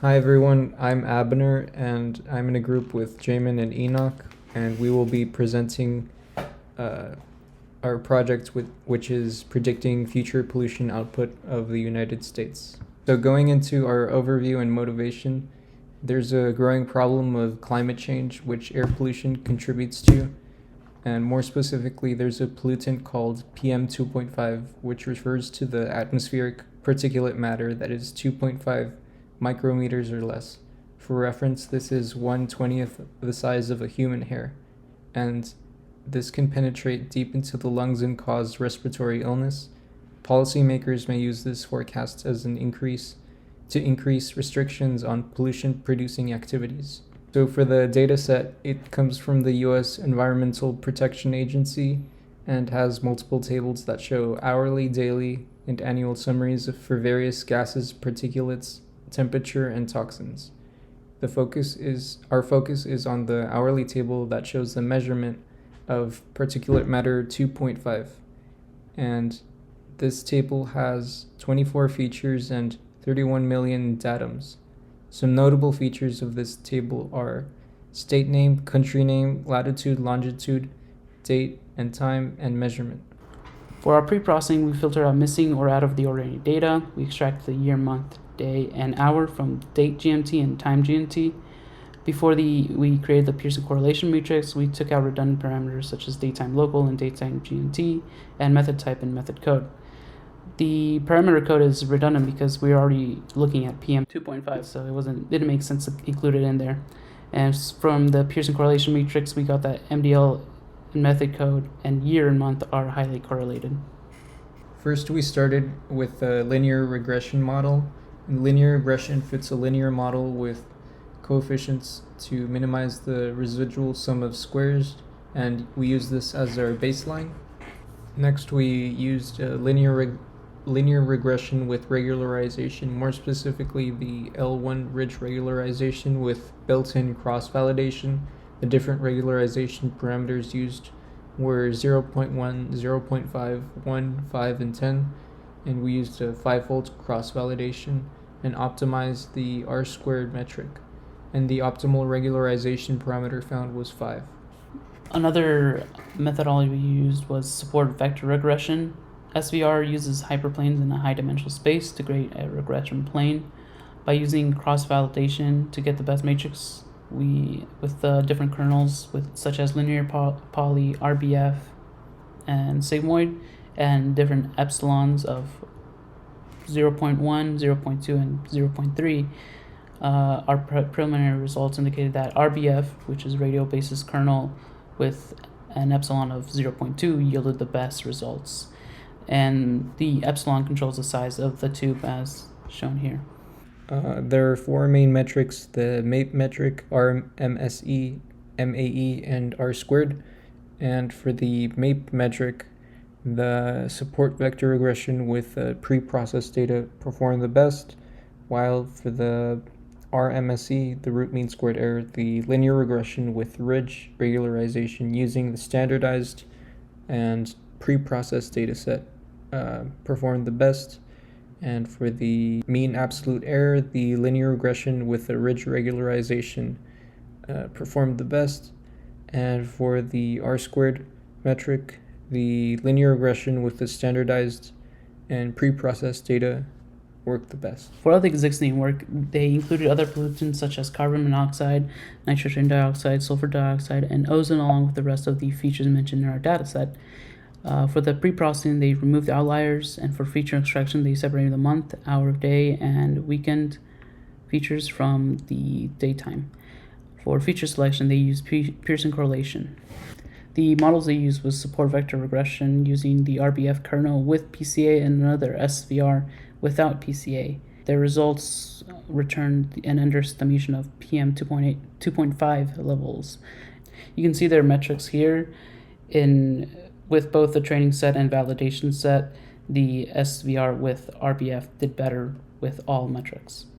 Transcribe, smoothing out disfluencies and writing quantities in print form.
Hi everyone, I'm Abner and I'm in a group with Jaymin and Enoch, and we will be presenting our project which is predicting future pollution output of the United States. So going into our overview and motivation, there's a growing problem of climate change which air pollution contributes to, and more specifically there's a pollutant called PM 2.5 which refers to the atmospheric particulate matter that is 2.5 micrometers or less. For reference, this is 1/20th the size of a human hair, and this can penetrate deep into the lungs and cause respiratory illness. Policymakers may use this forecast as an increase restrictions on pollution-producing activities. So for the data set, it comes from the U.S. Environmental Protection Agency and has multiple tables that show hourly, daily, and annual summaries for various gases, particulates, temperature, and toxins. Our focus is on the hourly table that shows the measurement of particulate matter 2.5, and this table has 24 features and 31 million datums. Some notable features of this table are state name, country name, latitude, longitude, date and time, and measurement. For our pre-processing, we filter out missing or out of the ordinary data. We extract the year, month, day, and hour from date GMT and time GMT. Before we created the Pearson correlation matrix, we took out redundant parameters such as datetime local and datetime GMT, and method type and method code. The parameter code is redundant because we're already looking at PM 2.5, so it didn't make sense to include it in there. And from the Pearson correlation matrix, we got that MDL and method code and year and month are highly correlated. First, we started with a linear regression model. And linear regression fits a linear model with coefficients to minimize the residual sum of squares, and we use this as our baseline. Next, we used linear regression with regularization, more specifically the L1 ridge regularization with built-in cross-validation. The different regularization parameters used were 0.1, 0.5, 1, 5, and 10, and we used a 5-fold cross-validation and optimized the R-squared metric, and the optimal regularization parameter found was 5. Another methodology we used was support vector regression. SVR uses hyperplanes in a high-dimensional space to create a regression plane. By using cross-validation to get the best matrix, with different kernels such as linear poly, RBF, and sigmoid, and different epsilons of 0.1, 0.2, and 0.3, our preliminary results indicated that RBF, which is radio basis kernel with an epsilon of 0.2, yielded the best results, and the epsilon controls the size of the tube as shown here. There are 4 main metrics: the MAPE metric, RMSE, MAE, and R-squared. And for the MAPE metric, the support vector regression with pre-processed data performed the best, while for the RMSE, the root mean squared error, the linear regression with ridge regularization using the standardized and pre-processed data set performed the best. And for the mean absolute error, the linear regression with the ridge regularization performed the best. And for the R-squared metric, the linear regression with the standardized and pre-processed data worked the best. For all the existing work, they included other pollutants such as carbon monoxide, nitrogen dioxide, sulfur dioxide, and ozone, along with the rest of the features mentioned in our dataset. For the pre-processing, they removed the outliers, and for feature extraction, they separated the month, hour of day, and weekend features from the daytime. For feature selection, they used Pearson correlation. The models they used was support vector regression using the RBF kernel with PCA and another SVR without PCA. Their results returned an underestimation of PM 2.5 levels. You can see their metrics here. With both the training set and validation set, the SVR with RBF did better with all metrics.